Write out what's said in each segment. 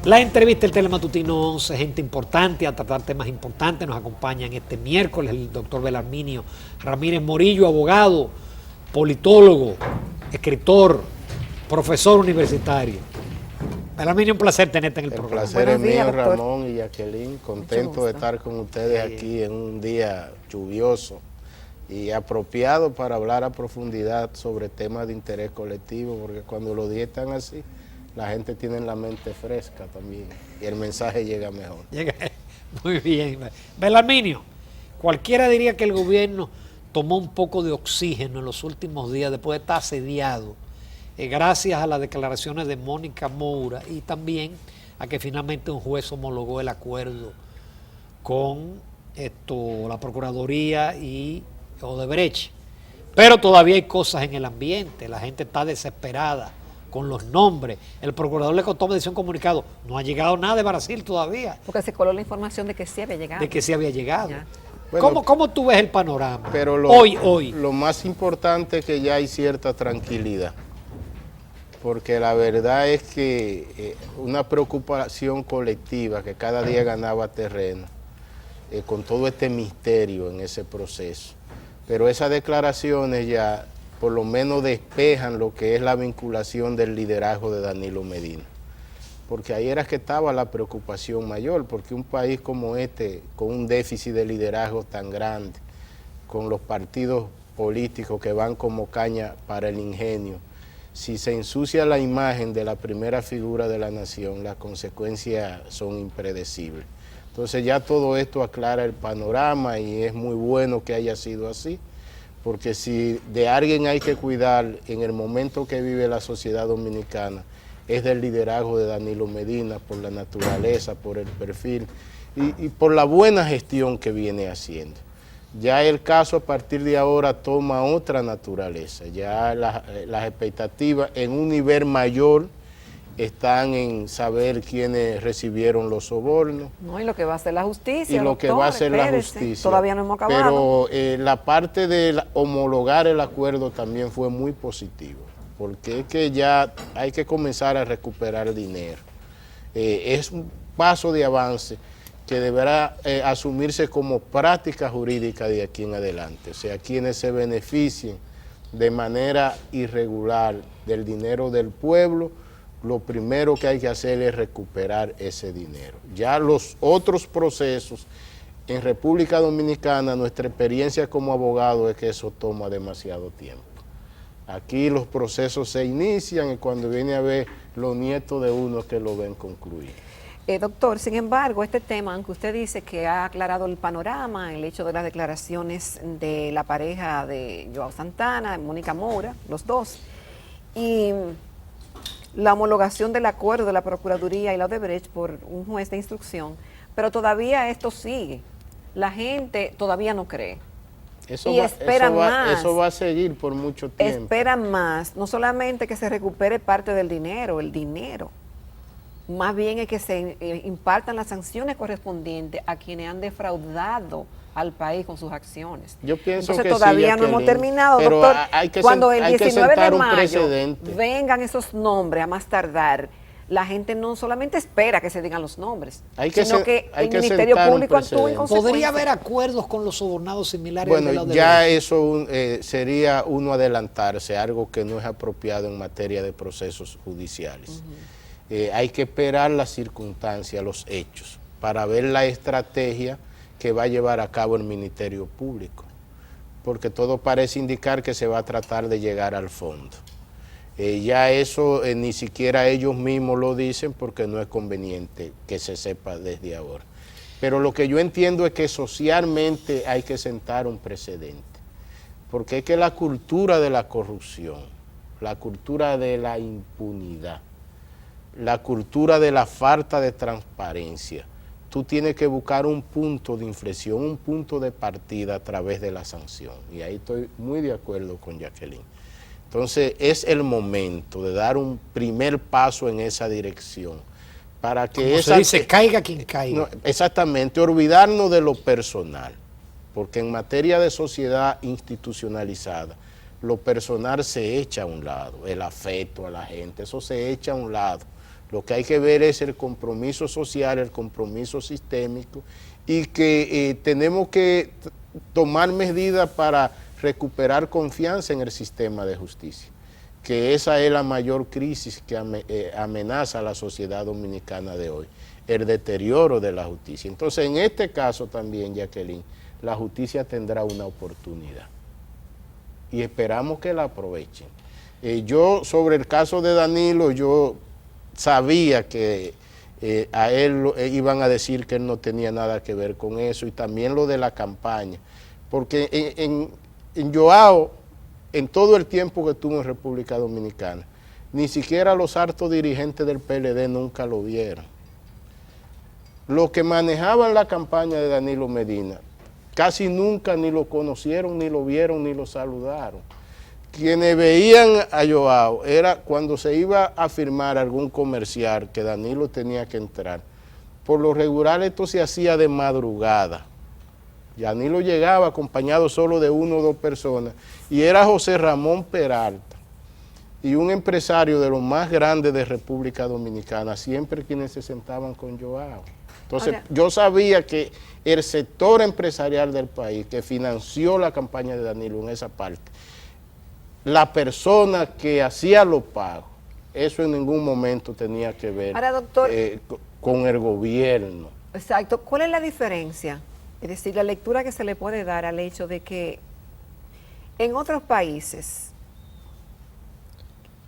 La entrevista del Telematutino 11, gente importante a tratar temas importantes. Nos acompañan este miércoles el doctor Belarminio Ramírez Morillo, abogado, politólogo, escritor, profesor universitario. Belarminio, un placer tenerte en el programa. El placer es mío, doctor Ramón y Jacqueline. Contento de estar con ustedes aquí en un día lluvioso y apropiado para hablar a profundidad sobre temas de interés colectivo, porque cuando los días están así, la gente tiene la mente fresca también y el mensaje llega mejor. Muy bien. Belarminio, cualquiera diría que el gobierno tomó un poco de oxígeno en los últimos días después de estar asediado, gracias a las declaraciones de Mónica Moura y también a que finalmente un juez homologó el acuerdo con la Procuraduría y Odebrecht. Pero todavía hay cosas en el ambiente, la gente está desesperada con los nombres. El procurador le costó medición comunicado. No ha llegado nada de Brasil todavía. Porque se coló la información de que sí había llegado. De que sí había llegado. Bueno, ¿Cómo tú ves el panorama? Pero hoy. Lo más importante es que ya hay cierta tranquilidad. Porque la verdad es que una preocupación colectiva que cada día ganaba terreno, con todo este misterio en ese proceso. Pero esas declaraciones ya por lo menos despejan lo que es la vinculación del liderazgo de Danilo Medina. Porque ahí era que estaba la preocupación mayor, porque un país como este, con un déficit de liderazgo tan grande, con los partidos políticos que van como caña para el ingenio, si se ensucia la imagen de la primera figura de la nación, las consecuencias son impredecibles. Entonces ya todo esto aclara el panorama y es muy bueno que haya sido así. Porque si de alguien hay que cuidar en el momento que vive la sociedad dominicana, es del liderazgo de Danilo Medina, por la naturaleza, por el perfil y por la buena gestión que viene haciendo. Ya el caso a partir de ahora toma otra naturaleza, ya las expectativas en un nivel mayor están en saber quiénes recibieron los sobornos. No, y lo que va a hacer la justicia. Y lo que va a hacer la justicia. Todavía no hemos acabado. Pero la parte de homologar el acuerdo también fue muy positivo, porque es que ya hay que comenzar a recuperar dinero. Es un paso de avance que deberá asumirse como práctica jurídica de aquí en adelante. O sea, quienes se beneficien de manera irregular del dinero del pueblo, lo primero que hay que hacer es recuperar ese dinero. Ya los otros procesos en República Dominicana, nuestra experiencia como abogado es que eso toma demasiado tiempo. Aquí los procesos se inician y cuando viene a ver los nietos de uno que lo ven concluir. Doctor, sin embargo, este tema, aunque usted dice que ha aclarado el panorama, el hecho de las declaraciones de la pareja de Joao Santana, Mónica Moura, los dos, y la homologación del acuerdo de la Procuraduría y la Odebrecht por un juez de instrucción, pero todavía esto sigue. La gente todavía no cree. Eso va a seguir por mucho tiempo. Esperan más, no solamente que se recupere parte del dinero, el dinero, más bien es que se impartan las sanciones correspondientes a quienes han defraudado al país con sus acciones. Yo pienso Entonces que todavía sí, no hemos terminado, pero doctor. Cuando el 19 de mayo precedente. vengan esos nombres a más tardar, la gente no solamente espera que se digan los nombres, sino que el Ministerio Público actúe en consecuencia. ¿Podría haber acuerdos con los sobornados similares? Bueno, ya eso sería uno adelantarse, algo que no es apropiado en materia de procesos judiciales. Hay que esperar las circunstancias, los hechos, para ver la estrategia que va a llevar a cabo el Ministerio Público, porque todo parece indicar que se va a tratar de llegar al fondo. Ya eso ni siquiera ellos mismos lo dicen porque no es conveniente que se sepa desde ahora. Pero lo que yo entiendo es que socialmente hay que sentar un precedente, porque es que la cultura de la corrupción, la cultura de la impunidad, la cultura de la falta de transparencia, tú tienes que buscar un punto de inflexión, un punto de partida a través de la sanción. Y ahí estoy muy de acuerdo con Jacqueline. Entonces es el momento de dar un primer paso en esa dirección. Para que como se dice, caiga quien caiga. No, exactamente, olvidarnos de lo personal. Porque en materia de sociedad institucionalizada, lo personal se echa a un lado, el afecto a la gente, eso se echa a un lado. Lo que hay que ver es el compromiso social, el compromiso sistémico, y que tenemos que tomar medidas para recuperar confianza en el sistema de justicia, que esa es la mayor crisis que amenaza a la sociedad dominicana de hoy, el deterioro de la justicia. Entonces, en este caso también, Jacqueline, la justicia tendrá una oportunidad y esperamos que la aprovechen. Yo, sobre el caso de Danilo, yo sabía que a él iban a decir que él no tenía nada que ver con eso, y también lo de la campaña, porque en Joao, en todo el tiempo que estuvo en República Dominicana, ni siquiera los altos dirigentes del PLD nunca lo vieron. Los que manejaban la campaña de Danilo Medina casi nunca ni lo conocieron, ni lo vieron, ni lo saludaron. Quienes veían a Joao era cuando se iba a firmar algún comercial que Danilo tenía que entrar. Por lo regular esto se hacía de madrugada. Danilo llegaba acompañado solo de 1 o 2 personas, y era José Ramón Peralta y un empresario de los más grandes de República Dominicana, siempre quienes se sentaban con Joao. Entonces, yo sabía que el sector empresarial del país que financió la campaña de Danilo en esa parte, la persona que hacía los pagos, eso en ningún momento tenía que ver con el gobierno. Exacto. ¿Cuál es la diferencia? Es decir, la lectura que se le puede dar al hecho de que en otros países,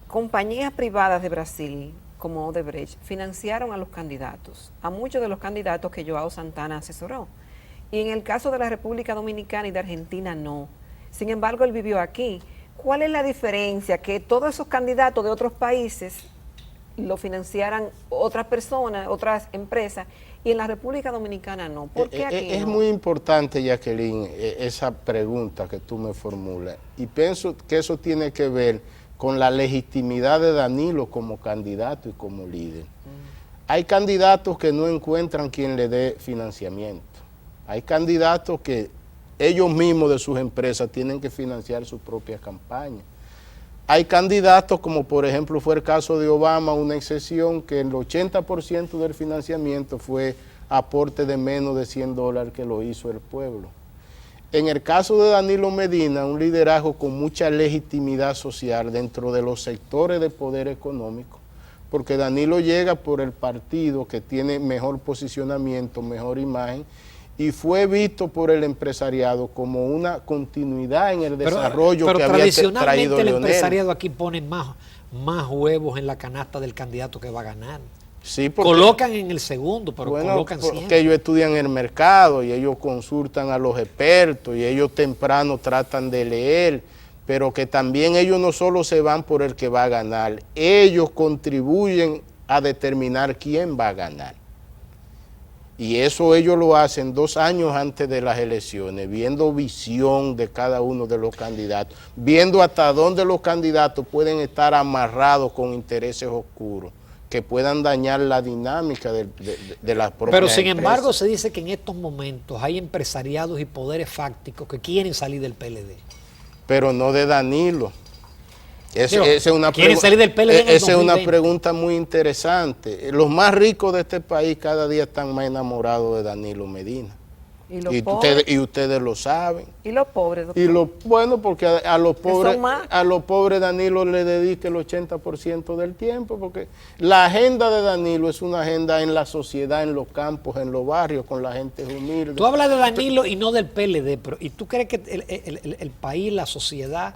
compañías privadas de Brasil, como Odebrecht, financiaron a los candidatos, a muchos de los candidatos que Joao Santana asesoró. Y en el caso de la República Dominicana y de Argentina, no. Sin embargo, él vivió aquí. ¿Cuál es la diferencia? Que todos esos candidatos de otros países lo financiaran otras personas, otras empresas, y en la República Dominicana no. ¿Por qué aquí Es no? muy importante, Jacqueline, esa pregunta que tú me formulas, y pienso que eso tiene que ver con la legitimidad de Danilo como candidato y como líder. Hay candidatos que no encuentran quien le dé financiamiento. Hay candidatos que ellos mismos de sus empresas tienen que financiar su propia campaña. Hay candidatos como por ejemplo fue el caso de Obama, una excepción, que el 80% del financiamiento fue aporte de menos de $100 que lo hizo el pueblo. En el caso de Danilo Medina, un liderazgo con mucha legitimidad social dentro de los sectores de poder económico, porque Danilo llega por el partido que tiene mejor posicionamiento, mejor imagen, y fue visto por el empresariado como una continuidad en el desarrollo que había traído tradicionalmente el Leonel. empresariariado aquí pone más huevos en la canasta del candidato que va a ganar. Sí, porque, colocan en el segundo, pero colocan porque siempre. ellos estudian el mercado y ellos consultan a los expertos y ellos temprano tratan de leer, pero que también ellos no solo se van por el que va a ganar, ellos contribuyen a determinar quién va a ganar. Y eso ellos lo hacen 2 años antes de las elecciones, viendo visión de cada uno de los candidatos, viendo hasta dónde los candidatos pueden estar amarrados con intereses oscuros que puedan dañar la dinámica de las propias Pero sin empresas. embargo se dice que en estos momentos hay empresariados y poderes fácticos que quieren salir del PLD. Pero no de Danilo. Esa es una pregunta muy interesante. Los más ricos de este país cada día están más enamorados de Danilo Medina. Y ustedes lo saben. ¿Y los pobres, doctor? Bueno, porque a los pobres Danilo le dedica el 80% del tiempo, porque la agenda de Danilo es una agenda en la sociedad, en los campos, en los barrios, con la gente humilde. Tú hablas de Danilo y no del PLD, pero ¿y tú crees que el país, la sociedad,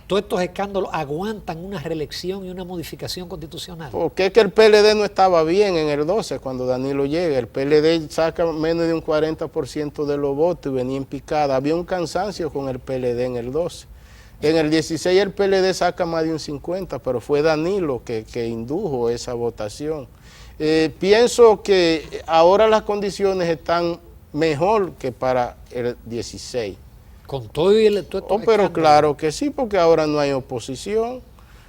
todos estos escándalos aguantan una reelección y una modificación constitucional? Porque es que el PLD no estaba bien en el 12 cuando Danilo llega. El PLD saca menos de un 40% de los votos y venía en picada. Había un cansancio con el PLD en el 12. En el 16 el PLD saca más de un 50%, pero fue Danilo que indujo esa votación. Pienso que ahora las condiciones están mejor que para el 16. Con todo y pero claro que sí, porque ahora no hay oposición.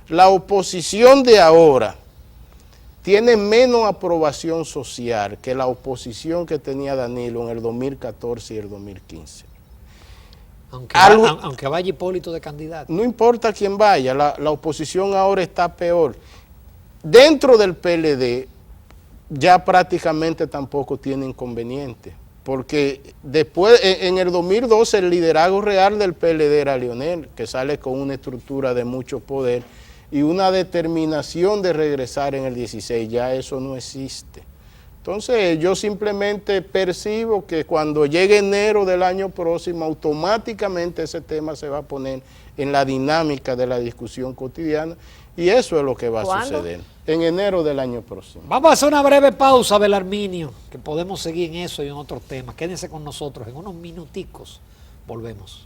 La oposición de ahora tiene menos aprobación social que la oposición que tenía Danilo en el 2014 y el 2015. Aunque vaya Hipólito de candidato. No importa quién vaya, la oposición ahora está peor. dentro del PLD ya prácticamente tampoco tiene inconveniente, porque después, en el 2012, el liderazgo real del PLD era Leonel, que sale con una estructura de mucho poder y una determinación de regresar en el 16, ya eso no existe. Entonces yo simplemente percibo que cuando llegue enero del año próximo, automáticamente ese tema se va a poner en la dinámica de la discusión cotidiana y eso es lo que va a suceder en enero del año próximo. Vamos a hacer una breve pausa, Belarminio, que podemos seguir en eso y en otros temas. Quédense con nosotros, en unos minuticos volvemos.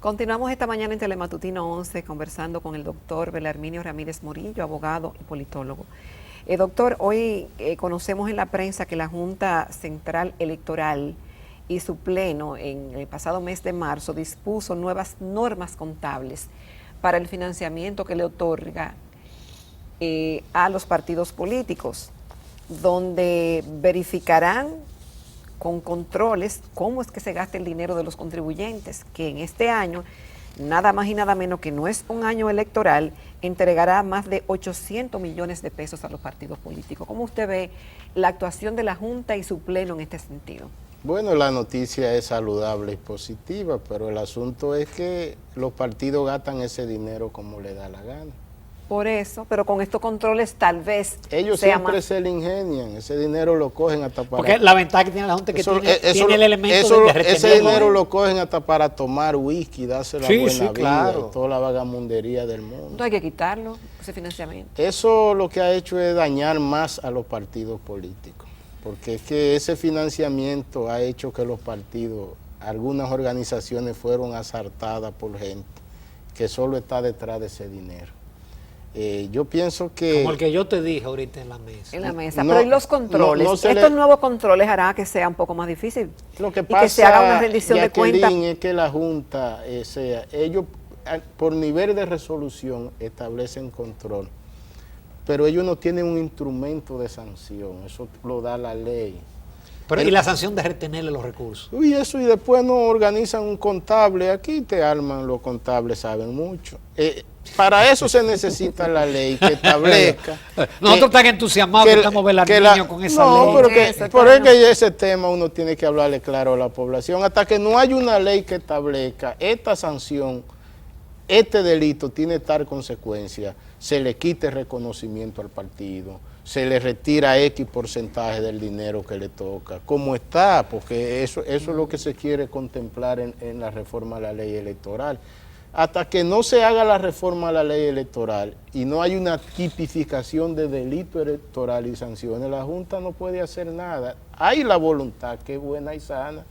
Continuamos esta mañana en Telematutino 11 conversando con el doctor Belarminio Ramírez Morillo, abogado y politólogo. Doctor, hoy conocemos en la prensa que la Junta Central Electoral y su pleno en el pasado mes de marzo dispuso nuevas normas contables para el financiamiento que le otorga a los partidos políticos, donde verificarán con controles cómo es que se gasta el dinero de los contribuyentes, que en este año, nada más y nada menos que no es un año electoral, entregará más de 800 millones de pesos a los partidos políticos. ¿Cómo usted ve la actuación de la Junta y su pleno en este sentido? Bueno, la noticia es saludable y positiva, pero el asunto es que los partidos gastan ese dinero como le da la gana. Por eso, pero con estos controles tal vez ellos sea siempre más... se le ingenian, ese dinero lo cogen hasta para... Porque la ventaja que tiene la Junta es que tiene el elemento de retenerlo. Ese dinero lo cogen hasta para tomar whisky, darse la buena vida, claro, y toda la vagamundería del mundo. No hay que quitarlo, ese financiamiento. Eso lo que ha hecho es dañar más a los partidos políticos, porque es que ese financiamiento ha hecho que los partidos, algunas organizaciones fueron asaltadas por gente que solo está detrás de ese dinero. Yo pienso que... Como el que yo te dije ahorita en la mesa. En la mesa, pero ¿y los controles? Estos nuevos controles harán que sea un poco más difícil. Lo que y pasa, que se haga una rendición de cuentas. es que la Junta, ellos por nivel de resolución establecen control, pero ellos no tienen un instrumento de sanción, eso lo da la ley. Pero y la sanción de retenerle los recursos. Y eso, y después no organizan un contable, aquí te arman, los contables saben mucho. Para eso se necesita la ley que establezca. Nosotros tan entusiasmados que estamos Belarminio con esa ley. No, pero es que ese tema uno tiene que hablarle claro a la población. Hasta que no haya una ley que establezca esta sanción, este delito tiene tal consecuencia, se le quite reconocimiento al partido, se le retira X porcentaje del dinero que le toca, como está, porque eso es lo que se quiere contemplar en la reforma a la ley electoral. Hasta que no se haga la reforma a la ley electoral y no hay una tipificación de delito electoral y sanciones, la Junta no puede hacer nada. Hay la voluntad, que es buena y sana,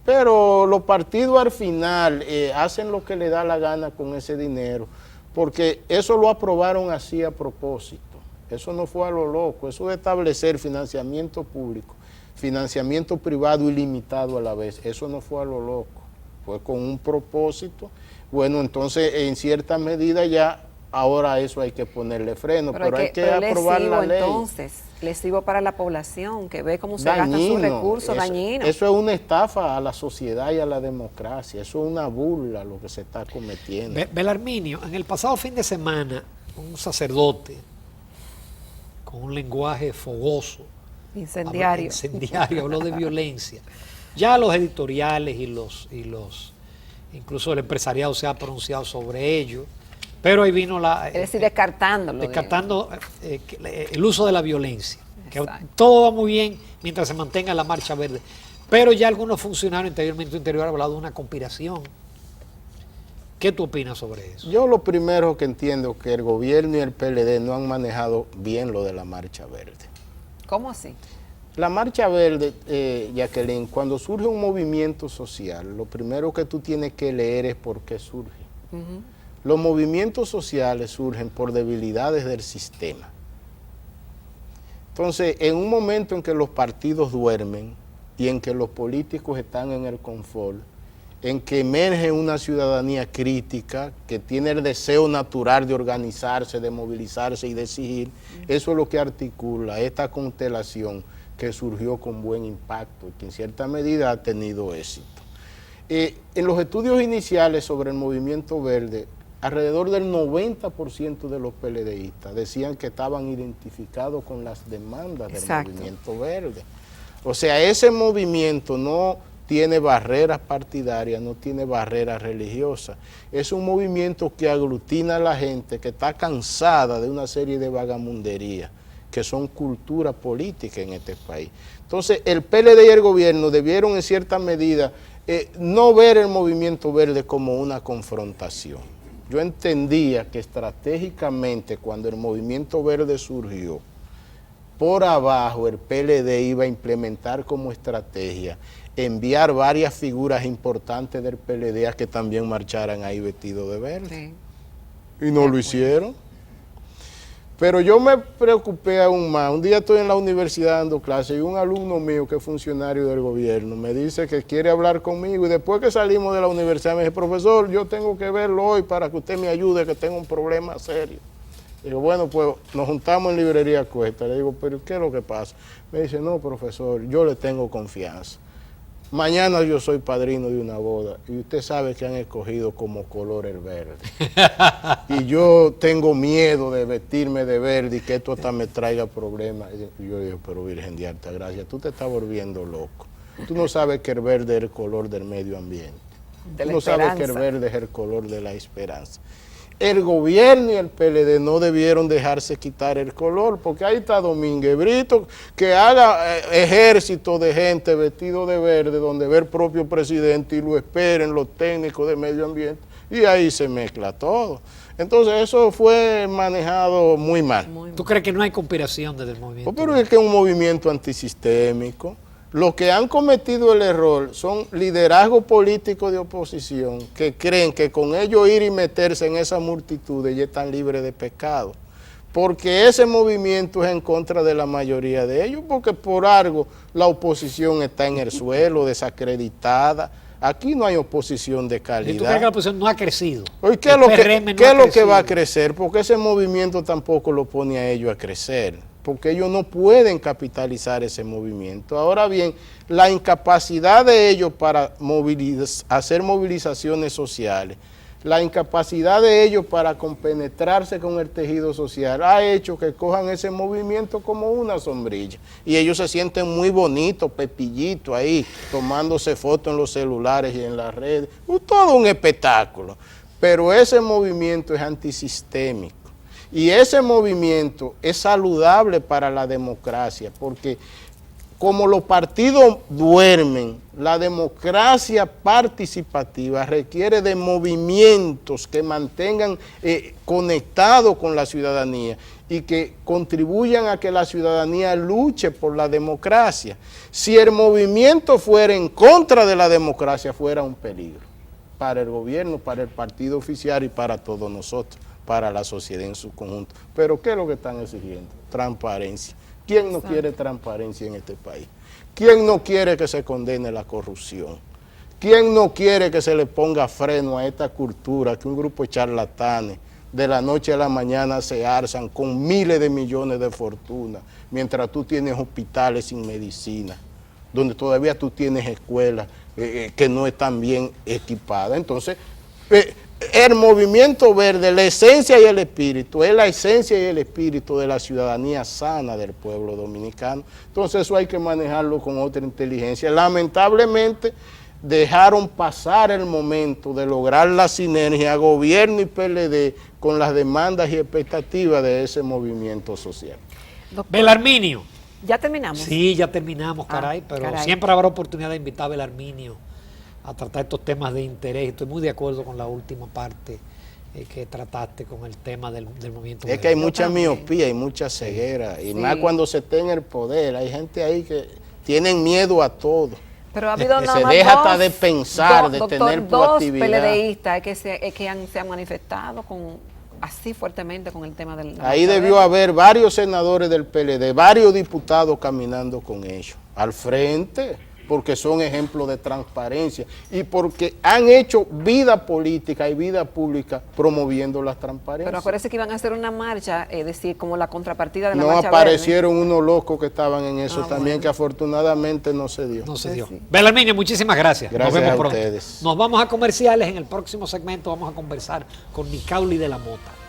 pero los partidos al final hacen lo que le da la gana con ese dinero, porque eso lo aprobaron así a propósito. Eso no fue a lo loco, eso de establecer financiamiento público, financiamiento privado ilimitado a la vez, eso no fue a lo loco, fue con un propósito. Bueno, entonces en cierta medida ya ahora eso hay que ponerle freno, pero hay que aprobar la ley. Entonces, lesivo para la población que ve cómo se gastan sus recursos, dañino. Eso es una estafa a la sociedad y a la democracia, eso es una burla lo que se está cometiendo. Belarminio, en el pasado fin de semana, un sacerdote con un lenguaje fogoso, incendiario, habló de violencia. Ya los editoriales y incluso el empresariado se ha pronunciado sobre ello, pero ahí vino es decir, descartando el uso de la violencia. Que todo va muy bien mientras se mantenga la marcha verde, pero ya algunos funcionarios interiormente interior han hablado de una conspiración. ¿Qué tú opinas sobre eso? Yo lo primero que entiendo es que el gobierno y el PLD no han manejado bien lo de la marcha verde. ¿Cómo así? La marcha verde, Jacqueline, cuando surge un movimiento social, lo primero que tú tienes que leer es por qué surge. Los movimientos sociales surgen por debilidades del sistema. Entonces, en un momento en que los partidos duermen y en que los políticos están en el confort, en que emerge una ciudadanía crítica, que tiene el deseo natural de organizarse, de movilizarse y de exigir, eso es lo que articula esta constelación que surgió con buen impacto y que en cierta medida ha tenido éxito. En los estudios iniciales sobre el movimiento verde, alrededor del 90% de los PLDistas decían que estaban identificados con las demandas del movimiento verde. O sea, ese movimiento no tiene barreras partidarias, no tiene barreras religiosas. Es un movimiento que aglutina a la gente que está cansada de una serie de vagamunderías, que son cultura política en este país. Entonces, el PLD y el gobierno debieron en cierta medida no ver el movimiento verde como una confrontación. Yo entendía que estratégicamente cuando el movimiento verde surgió, por abajo el PLD iba a implementar como estrategia enviar varias figuras importantes del PLD a que también marcharan ahí vestidos de verde. Sí. Y no lo hicieron. Pero yo me preocupé aún más. Un día estoy en la universidad dando clases y un alumno mío que es funcionario del gobierno me dice que quiere hablar conmigo y después que salimos de la universidad me dice, profesor, yo tengo que verlo hoy para que usted me ayude, que tengo un problema serio. Digo, bueno, pues nos juntamos en librería Cuesta. Le digo, pero ¿qué es lo que pasa? Me dice, no, profesor, yo le tengo confianza. Mañana yo soy padrino de una boda y usted sabe que han escogido como color el verde. Y yo tengo miedo de vestirme de verde y que esto hasta me traiga problemas. Y yo digo, pero Virgen de Alta Gracia, tú te estás volviendo loco. Tú no sabes que el verde es el color del medio ambiente. Tú no sabes que el verde es el color de la esperanza. El gobierno y el PLD no debieron dejarse quitar el color, porque ahí está Domínguez Brito, que haga ejército de gente vestido de verde, donde ve el propio presidente y lo esperen los técnicos de medio ambiente, y ahí se mezcla todo. Entonces eso fue manejado muy mal. ¿Tú crees que no hay conspiración desde el movimiento? Pero es que es un movimiento antisistémico. Los que han cometido el error son liderazgos políticos de oposición que creen que con ellos ir y meterse en esa multitud ya están libres de pecado. Porque ese movimiento es en contra de la mayoría de ellos, porque por algo la oposición está en el suelo, desacreditada. Aquí no hay oposición de calidad. ¿Y tú crees que la oposición no ha crecido? ¿Qué es lo que va a crecer? Porque ese movimiento tampoco lo pone a ellos a crecer, porque ellos no pueden capitalizar ese movimiento. Ahora bien, la incapacidad de ellos para hacer movilizaciones sociales, la incapacidad de ellos para compenetrarse con el tejido social ha hecho que cojan ese movimiento como una sombrilla. Y ellos se sienten muy bonitos, pepillitos ahí, tomándose fotos en los celulares y en las redes. Todo un espectáculo. Pero ese movimiento es antisistémico. Y ese movimiento es saludable para la democracia, porque como los partidos duermen, la democracia participativa requiere de movimientos que mantengan conectados con la ciudadanía y que contribuyan a que la ciudadanía luche por la democracia. Si el movimiento fuera en contra de la democracia, fuera un peligro para el gobierno, para el partido oficial y para todos nosotros, para la sociedad en su conjunto. Pero ¿qué es lo que están exigiendo? Transparencia. ¿Quién no quiere transparencia en este país? ¿Quién no quiere que se condene la corrupción? ¿Quién no quiere que se le ponga freno a esta cultura que un grupo de charlatanes de la noche a la mañana se alzan con miles de millones de fortunas, mientras tú tienes hospitales sin medicina, donde todavía tú tienes escuelas que no están bien equipadas? Entonces, el movimiento verde, la esencia y el espíritu, es la esencia y el espíritu de la ciudadanía sana del pueblo dominicano. Entonces eso hay que manejarlo con otra inteligencia. Lamentablemente dejaron pasar el momento de lograr la sinergia gobierno y PLD con las demandas y expectativas de ese movimiento social. Belarminio. ¿Ya terminamos? Sí, ya terminamos, caray, pero siempre habrá oportunidad de invitar a Belarminio a tratar estos temas de interés. Estoy muy de acuerdo con la última parte que trataste con el tema del movimiento. Es que hay mucha miopía y mucha ceguera, y más cuando se está en el poder. Hay gente ahí que tienen miedo a todo. Pero ha habido que se deja hasta de pensar, de tener proactividad. Dos PLDistas que se han manifestado así fuertemente con el tema del... Ahí debió haber varios senadores del PLD, varios diputados caminando con ellos, al frente, porque son ejemplos de transparencia y porque han hecho vida política y vida pública promoviendo la transparencia. Pero acuérdense que iban a hacer una marcha, es decir, como la contrapartida de la No marcha aparecieron unos locos que estaban en eso también, bueno. que afortunadamente no se dio. No se Pues dio. sí. Belarminio, muchísimas gracias. Gracias Nos vemos a pronto. ustedes. Nos vamos a comerciales. En el próximo segmento vamos a conversar con Nicauli de la Mota.